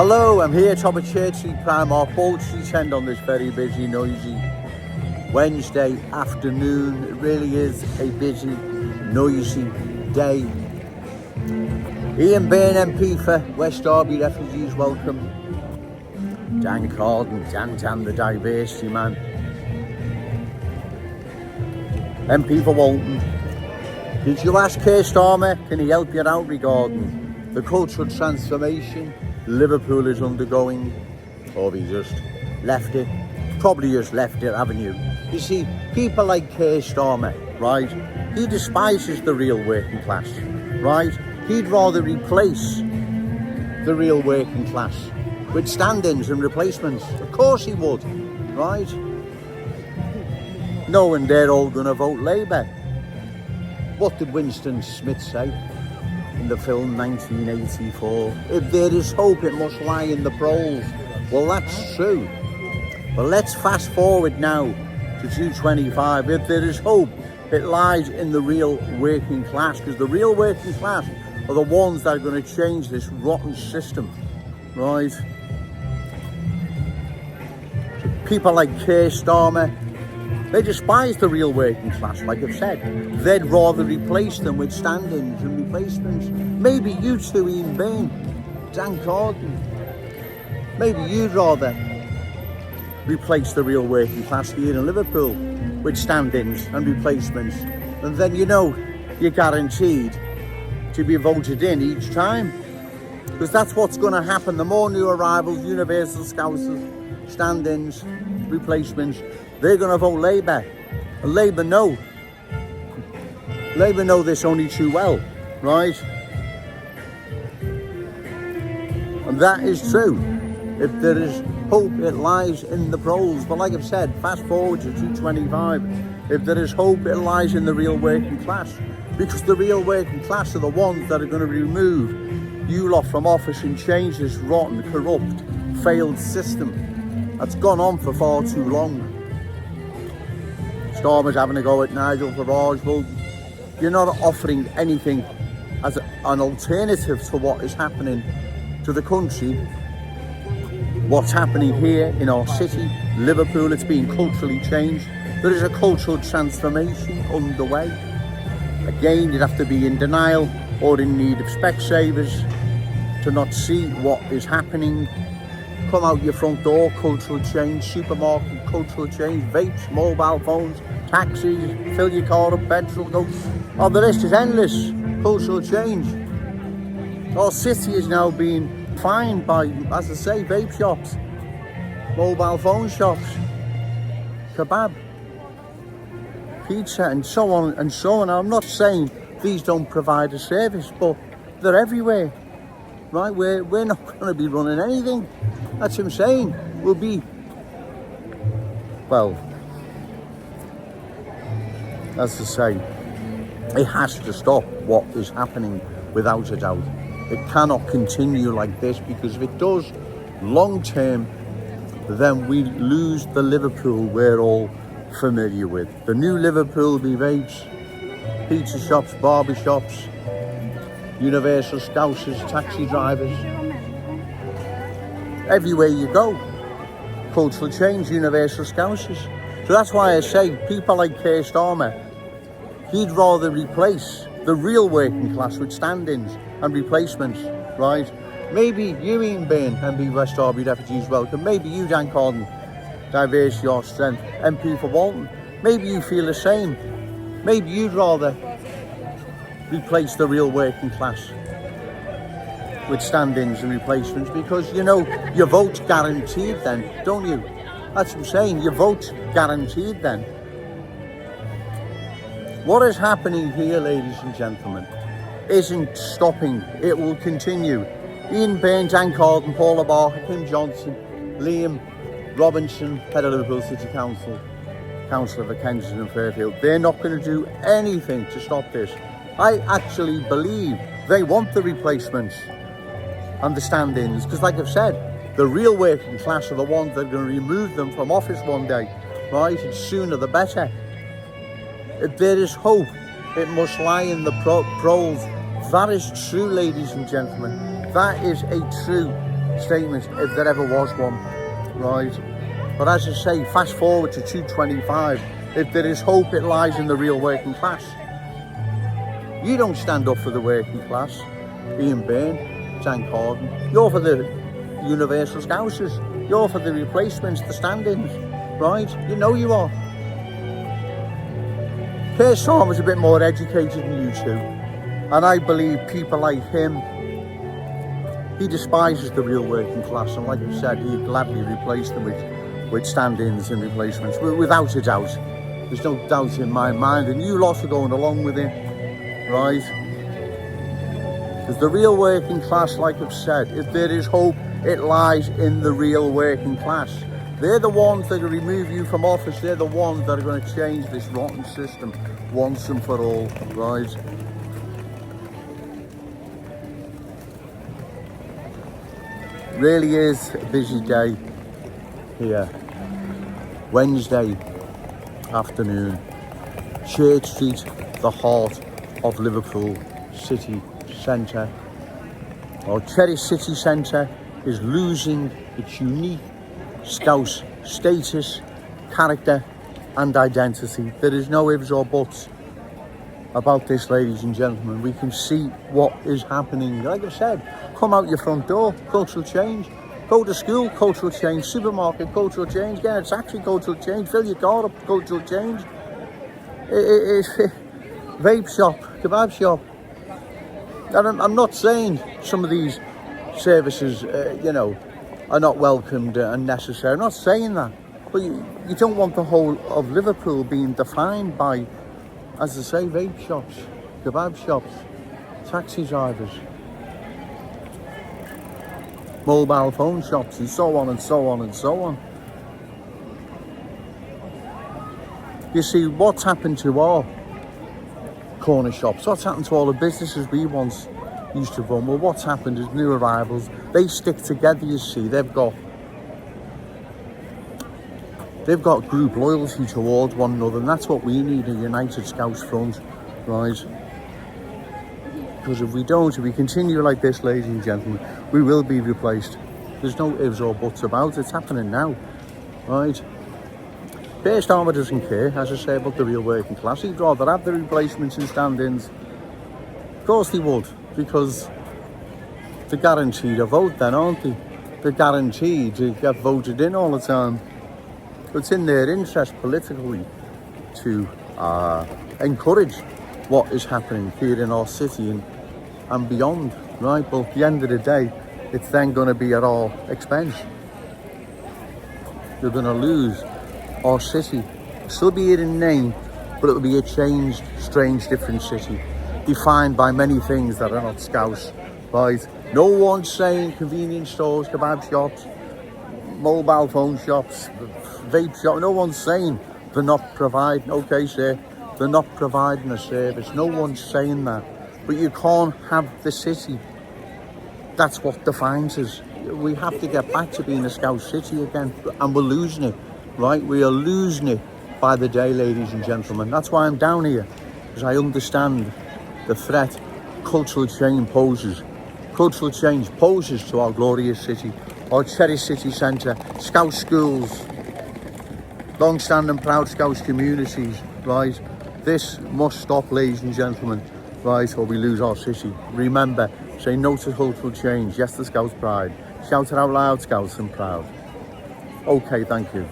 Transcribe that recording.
Hello, I'm here top of Church Street, Primark, Bold Street End on this very busy, noisy Wednesday afternoon. It really is a busy, noisy day. Ian Bain MP for West Derby Refugees, welcome. Dan Carden, Dan the diversity man. MP for Walton. Did you ask Keir Starmer, can he help you out regarding the cultural transformation Liverpool is undergoing? Or have you just left it? Probably just left it, haven't you? You see, people like Keir Starmer, right? He despises the real working class, right? He'd rather replace the real working class with stand-ins and replacements. Of course he would, right? Knowing they're all going to vote Labour. What did Winston Smith say in the film 1984? If there is hope, it must lie in the polls. Well, that's true. But let's fast forward now to 2025. If there is hope, it lies in the real working class, because the real working class are the ones that are going to change this rotten system, right? People like Keir Starmer, they despise the real working class, like I've said. They'd rather replace them with stand-ins and replacements. Maybe you too, Ian Bain, Dan Carden. Maybe you'd rather replace the real working class here in Liverpool with stand-ins and replacements. And then, you know, you're guaranteed to be voted in each time. Because that's what's going to happen. The more new arrivals, universal Scousers, stand-ins, replacements, they're going to vote Labour. And Labour know this only too well, right? And that is true. If there is hope, it lies in the polls. But like I've said, fast forward to 2025. If there is hope, it lies in the real working class. Because the real working class are the ones that are going to remove you lot from office and change this rotten, corrupt, failed system that's gone on for far too long. Starmer's having a go at Nigel Farage. Well, you're not offering anything as an alternative to what is happening to the country. What's happening here in our city, Liverpool, it's being culturally changed. There is a cultural transformation underway. Again, you'd have to be in denial or in need of Specsavers to not see what is happening. Come out your front door, cultural change. Supermarket, cultural change. Vapes, mobile phones, taxis, fill your car up, petrol, go. Oh, the list is endless. Cultural change. Our city is now being fined by, as I say, vape shops, mobile phone shops, kebab, pizza, and so on and so on. I'm not saying these don't provide a service, but they're everywhere, right? We're not going to be running anything. That's what I'm saying. We'll be, well, as I say, it has to stop what is happening without a doubt. It cannot continue like this, because if it does, long term, then we lose the Liverpool we're all familiar with. The new Liverpool will be vapes, pizza shops, barber shops, universal Scousers, taxi drivers. Everywhere you go, cultural change, universal Scousers. So that's why I say people like Keir Starmer, he'd rather replace the real working class with stand-ins and replacements, right? Maybe you, Ian Bain, MP West Derby Refugees, welcome. Maybe you, Dan Carden, diversity or strength, MP for Walton. Maybe you feel the same. Maybe you'd rather replace the real working class with stand-ins and replacements, because, you know, your vote's guaranteed then, don't you? That's what I'm saying, your vote's guaranteed then. What is happening here, ladies and gentlemen, isn't stopping. It will continue. Ian Bain, Dan Carden, Paula Barker, Kim Johnson, Liam Robinson, head of Liverpool City Council, Councillor for Kensington and Fairfield, they're not going to do anything to stop this. I actually believe they want the replacements and the stand-ins, because like I've said, the real working class are the ones that are going to remove them from office one day, right? And sooner the better. If there is hope, it must lie in the polls. That is true, ladies and gentlemen. That is a true statement if there ever was one, right? But as I say, fast forward to 225, if there is hope, it lies in the real working class. You don't stand up for the working class, Ian Byrne, Jan Corden. You're for the universal Scousers. You're for the replacements, the stand-ins, right? You know you are. Keir Starmer's a bit more educated than you two. And I believe people like him, he despises the real working class. And like you said, he'd gladly replace them with stand-ins and replacements, without a doubt. There's no doubt in my mind. And you lot are going along with him, right? Because the real working class, like I've said, if there is hope, it lies in the real working class. They're the ones that will remove you from office. They're the ones that are going to change this rotten system once and for all, right? Really is a busy day here. Wednesday afternoon, Church Street, the heart of Liverpool city centre. Our cherished city centre is losing its unique Scouse status, character and identity. There is no ifs or buts about this, ladies and gentlemen. We can see what is happening. Like I said, come out your front door, cultural change. Go to school, cultural change. Supermarket, cultural change. Get a taxi, cultural change. Fill your car up, cultural change. Vape shop, kebab shop. And I'm not saying some of these services, are not welcomed and necessary. I'm not saying that. But you don't want the whole of Liverpool being defined by, as I say, vape shops, kebab shops, taxi drivers, mobile phone shops, and so on and so on and so on. You see, what's happened to our corner shops? What's happened to all the businesses we once used to run? Well, what's happened is new arrivals, they stick together, you see. They've got group loyalty towards one another, and that's what we need, a united Scouse front, right? Because if we don't, if we continue like this, ladies and gentlemen, we will be replaced. There's no ifs or buts about it. It's happening now, right? Keir Starmer doesn't care, as I say, about the real working class. He'd rather have the replacements and stand-ins. Of course he would, because they're guaranteed a vote then, aren't they? They're guaranteed to get voted in all the time. It's in their interest politically to encourage what is happening here in our city and beyond, right? But at the end of the day, it's then going to be at our expense. We're going to lose our city. It'll still be here in name, but it'll be a changed, strange, different city, defined by many things that are not Scouse, right? No one's saying convenience stores, kebab shops, mobile phone shops, vape shops. No one's saying they're not providing, okay, sir, they're not providing a service. No one's saying that. But you can't have the city. That's what defines us. We have to get back to being a Scouse city again, and we're losing it, right? We are losing it by the day, ladies and gentlemen. That's why I'm down here, because I understand the threat cultural change poses. Cultural change poses to our glorious city, our cherished city centre, Scouse schools, long-standing proud Scouse communities, right? This must stop, ladies and gentlemen, right, or we lose our city. Remember, say no to cultural change, yes to Scouse pride. Shout it out loud, Scouse and proud. Okay, thank you.